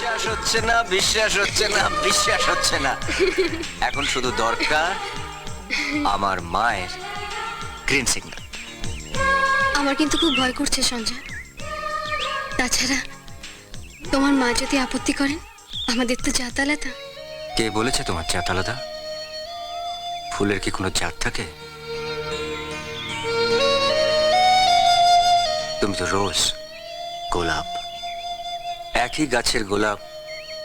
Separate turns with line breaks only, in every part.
বিশ্বাস হচ্ছে না, বিশ্বাস হচ্ছে না, বিশ্বাস হচ্ছে না। এখন শুধু দরকার আমার মায়ের গ্রিন সিগন্যাল।
আমার কিন্তু খুব ভয় করছে সঞ্জয়। তাছাড়া তোমার মা যদি আপত্তি করেন, আমাদের তো জাত আলাদা।
কে বলেছে তোমার জাত আলাদা? ফুলের কি কোনো জাত থাকে? তুমি তো রোজ, গোলাপ। একই গাছের গোলাপ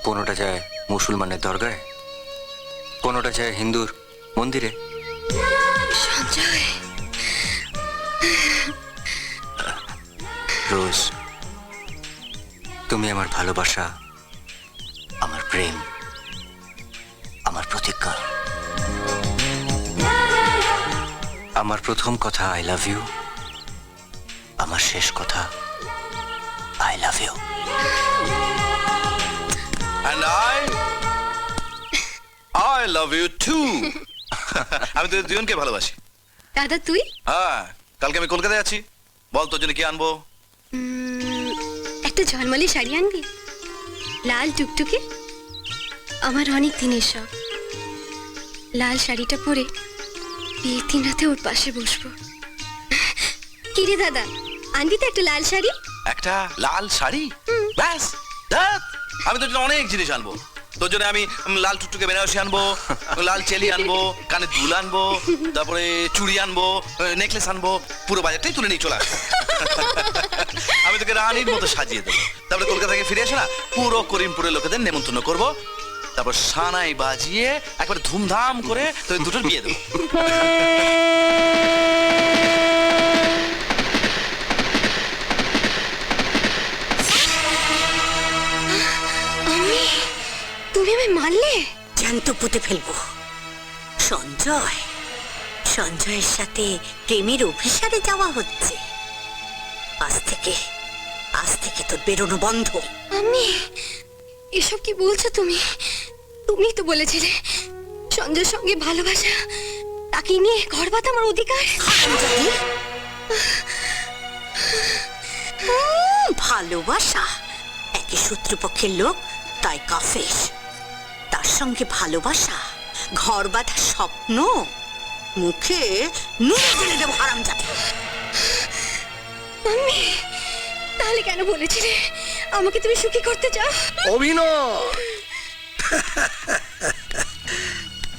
কোনোটা যায় মুসলমানের দরগায়, কোনোটা যায় হিন্দুর মন্দিরে।
সঞ্জয়,
রোজ, তুমি আমার ভালোবাসা, আমার প্রেম, আমার প্রতিজ্ঞা। আমার প্রথম কথা আই লাভ ইউ, আমার শেষ কথা I love you.
And I love you too. আমি তোদের দুজনকে ভালোবাসি।
দাদা তুই?
হ্যাঁ, কালকে আমি কলকাতায় আছি। বল তোর জন্য কি আনবো?
একটা ঝলমলে শাড়ি আনবি, লাল টুকটুকে। আমার অনেক দিনের শখ। লাল শাড়িটা পরে বিয়ের দিন রাতে ওর পাশে বসবো। কি রে দাদা, আনবি তো একটা লাল শাড়ি?
একটা লাল শাড়ি? ব্যাস, ধ্যাৎ, আমি তোর জন্য অনেক জিনিস আনবো। তোর জন্য আমি লাল টুকটুকে বেনারসি আনবো, লাল চেলি আনবো, কানে দুল আনবো, তারপরে চুড়ি আনবো, নেকলেস আনবো, পুরো বাজারটাই তুলে নিয়ে চলে আসবো। আমি তোকে রানীর মতো সাজিয়ে দেবো। তারপরে কলকাতা থেকে ফিরে এসে না পুরো করিমপুরের লোকেদের নেমন্তন্ন করবো। তারপর সানাই বাজিয়ে একবার ধুমধাম করে তোদের দুটোর বিয়ে দেবো।
তুমি আমায় মারলে?
জ্যান্ত পুঁতে ফেলবো। সঞ্জয়, সঞ্জয়ের সাথে প্রেমের অভিসারে যাওয়া হচ্ছে। আজ থেকে তোর বেরোনো বন্ধ।
আমি এসব কি বলছো তুমি? তুমি তো বলেছিলে সঞ্জয়ের সঙ্গে ভালোবাসা, তাকে নিয়ে ঘর বাঁধা আমার অধিকার।
ভালোবাসা? একই শত্রুপক্ষের লোক, তাই কাফের। তার সঙ্গে ভালোবাসা, ঘর বাঁধার স্বপ্ন, মুখে নুন ঢেলে দেবো হারামজাদা।
আমি তাহলে কেন বলেছিলে আমাকে তুমি সুখী করতে চাও?
অভিনয়।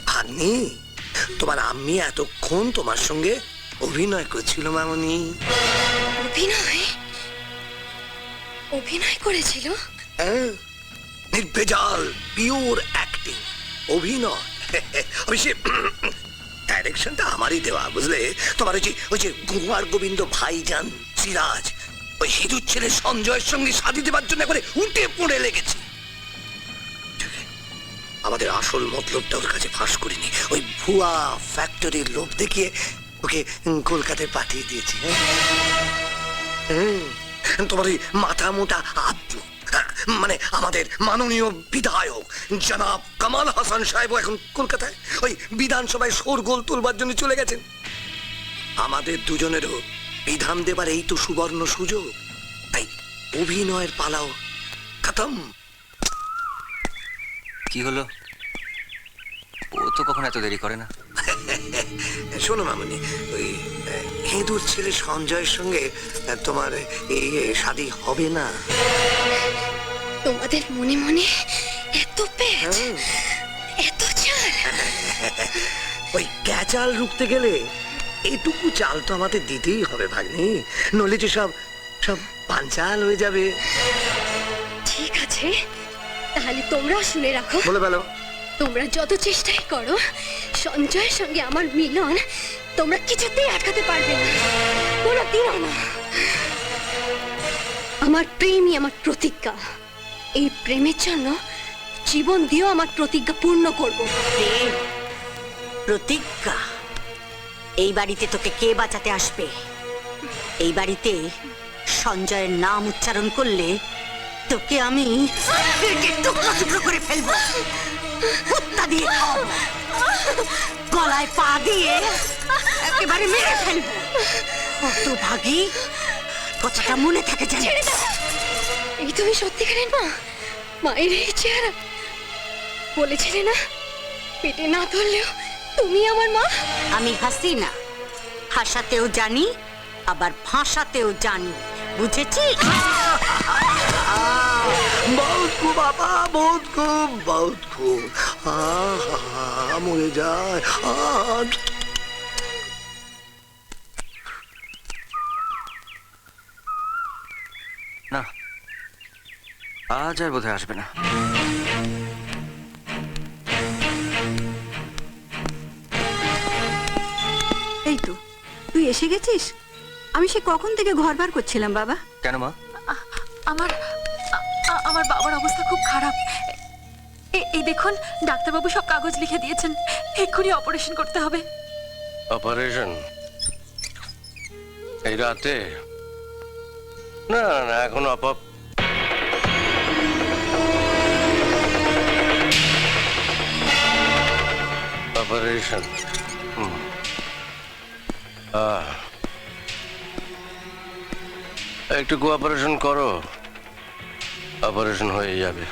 ভাগ্নি, তোমার আম্মি এতক্ষণ তোমার সঙ্গে অভিনয় করছিল মামনি।
অভিনয়? অভিনয় করেছিল?
হ্যাঁ, নির্ভেজাল পিওর অ্যাক্টিং, অভিনয়। অবশ্যই ডাইরেকশনটা আমারই দেওয়া, বুঝলে? তোমার ওই যে কুমার গোবিন্দ ভাইজান সিরাজ ওই হিঁদুর ছেলে সঞ্জয়ের সঙ্গে শাদি দেবার জন্য একবারে উঠে পড়ে লেগেছে। আমাদের আসল মতলবটা ওর কাছে ফাঁস করিনি, ওই ভুয়া ফ্যাক্টরির লোভ দেখিয়ে ওকে কলকাতায় পাঠিয়ে দিয়েছি। তোমার ওই মাথা মোটা আব্বু, মানে আমাদের মাননীয় বিধায়ক জনাব কামাল হাসান সাহেব এখন কলকাতায় ওই বিধানসভায় শোরগোল তুলবার জন্য চলে গেছেন। আমাদের দুজনেরও বিধান দেবার এই তো সুবর্ণ সুযোগ, তাই অভিনয়ের পালাও খতম।
কি হলো? ও তো কখন এত দেরি করে না।
শোনো মামনি, ওই হিঁদুর ছেলে সঞ্জয়ের সঙ্গে তোমার এই শাদি হবে না।
তোমাদের মনে মনে এত পেট, এত চাল।
ওই ক্যাচাল রুখতে গেলে এটুকু চাল তো আমাদের দিতেই হবে ভাগ্নি, নইলে যে সব পাঞ্চাল হয়ে যাবে।
ঠিক আছে, তাহলে তোমরা শুনে রাখো।
বলে বলো।
তোমরা যত চেষ্টাই করো সঞ্জয়ের সঙ্গে আমার মিলন তোমরা কিছুতেই আটকাতে পারবে না, কোনোদিনও না। আমার প্রেমই আমার প্রতিজ্ঞা। এই প্রেমের জন্য জীবন দিয়েও আমার প্রতিজ্ঞা পূর্ণ করব।
প্রেম, প্রতিজ্ঞা? এই বাড়িতে তোকে কে বাঁচাতে আসবে? এই বাড়িতে সঞ্জয়ের নাম উচ্চারণ করলে তোকে আমি টুকরো টুকরো করে ফেলবো, কুত্তা দিয়ে খাওয়াবো, গলায় পা দিয়ে একেবারে মেরে ফেলবো। কত ভাগী, কথাটা মনে থাকে জানি।
এই তুমি সত্যিকারের মা? মায়ের এই চেহারা। বলেছিলে না পেটে না ধরলেও তুমি আমার মা।
আমি হাসি না, হাসাতেও জানি আবার ফাঁসাতেও জানি, বুঝেছিস?
বহুত খুব বাবা, বহুত খুব, বহুত খুব। মরে যায়।
না, আজ আর বোধহয় আসবে না।
এই তো তুই এসে গেছিস। আমি সে কখন থেকে ঘর বার করছিলাম বাবা।
কেন মা?
আমার আমার বাবার অবস্থা খুব খারাপ। এই দেখুন, ডাক্তারবাবু সব কাগজ লিখে দিয়েছেন, এক্ষুনি অপারেশন করতে হবে।
অপারেশন এই রাতে? না না, এখন অপারেশন। একটু কোঅপারেশন করো, অপারেশন হয়ে যাবে।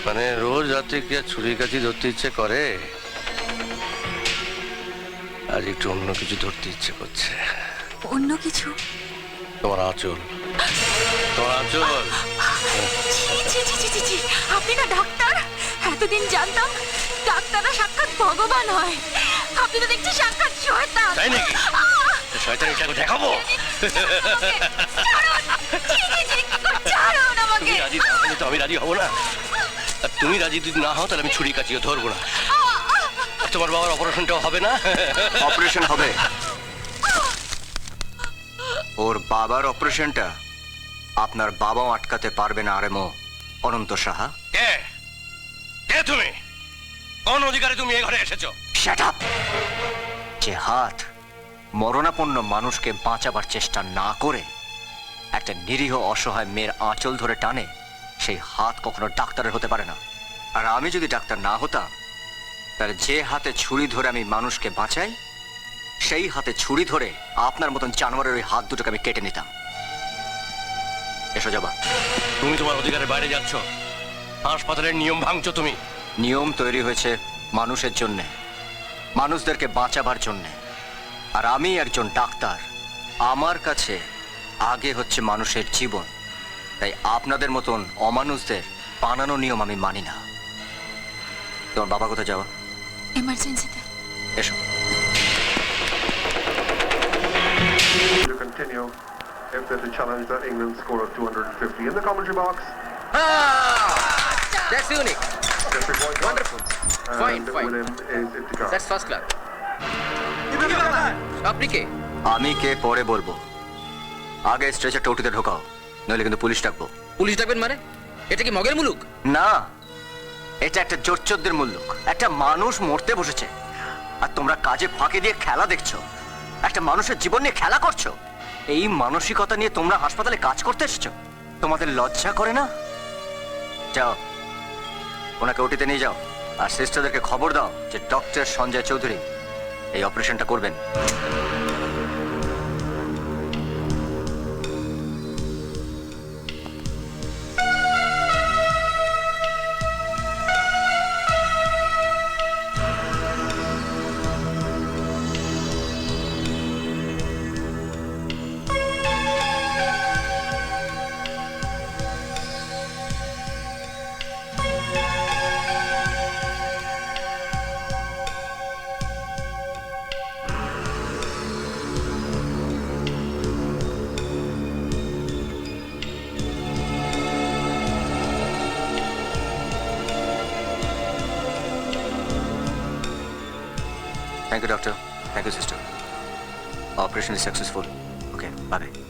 মানে রোজ রাতে কি আর ছুরি কাছি ধরতে ইচ্ছে করে? আজ একটু অন্য কিছু ধরতে ইচ্ছে করছে।
অন্য কিছু?
তোমার আঁচল, তোমার আঁচল।
ছি, ছি, ছি, ছি, ছি। আপনি না ডাক্তার? এতদিন জানতাম ডাক্তাররা সাক্ষাৎ ভগবান হয়, আপনি তো দেখছি সাক্ষাৎ শয়তান।
তাই নাকি? শয়তান এটাকে দেখাবো। তুমি রাজি না হলে তো আমি রাজি হব না। আর তুমি রাজি যদি না হও তাহলে আমি ছুরি কাচিয়ে ধরবো না। আর তোমার বাবার অপারেশনটাও হবে না।
অপারেশন হবে। ওর বাবার অপারেশনটা আপনার বাবাও আটকাতে পারবে না। আরে মো অনন্ত সাহা।
কে কে তুমি? কোন অধিকারে তুমি এই ঘরে এসেছো?
Shut up! যে হাত মরণাপন্ন মানুষকে বাঁচাবার চেষ্টা না করে একটা নিরীহ অসহায় মেয়ের আঁচল ধরে টানে, সেই হাত কখনো ডাক্তারের হতে পারে না। আর আমি যদি ডাক্তার না হতাম তাহলে যে হাতে ছুরি ধরে আমি মানুষকে বাঁচাই, সেই হাতে ছুরি ধরে আপনার মতন জানোয়ারের ওই হাত দুটোকে আমি কেটে নিতাম। এসো যাবা।
তুমি তোমার অধিকারের বাইরে যাচ্ছ। হাসপাতালের নিয়ম ভাঙছো তুমি।
নিয়ম তৈরি হয়েছে মানুষের জন্যে, মানুষদেরকে বাঁচাবার জন্যে। আর আমি একজন ডাক্তার, আমার কাছে আগে হচ্ছে মানুষের জীবন। তাই আপনাদের মতন অমানুষদের বানানো নিয়ম আমি মানি না। তোমার বাবা কোথায় যাওয়া?
এমার্জেন্সিতে।
এসো।
To continue if there's a challenge that England score of 250 in the commentary box.
That's unique.
District White
Wonderful.
and
Fine, fine.
with him is Iftikhar.
That's first class. আপনি কে?
আমি কে পরে বলবো, আগে স্ট্রেচার টৌটিতে ঢোকাও, নইলে কিন্তু পুলিশ ডাকবো।
Police ডাকবেন মানে? এটা কি মগের মুলুক?
না, এটা একটা জোচ্চোরদের মুল্লুক। একটা মানুষ মরতে বসেছে আর তোমরা কাজে ফাঁকি দিয়ে খেলা দেখছো, একটা মানুষের জীবন নিয়ে খেলা করছো। এই মানসিকতা নিয়ে তোমরা হাসপাতালে কাজ করতে এসেছো? তোমাদের লজ্জা করে না? যাও, ওনাকে ওটিতে নিয়ে যাও আর সিস্টারদেরকে খবর দাও যে ডক্টর সঞ্জয় চৌধুরী এই অপারেশনটা করবেন। Thank you, doctor. Thank you, sister. Operation is successful. Okay, bye-bye.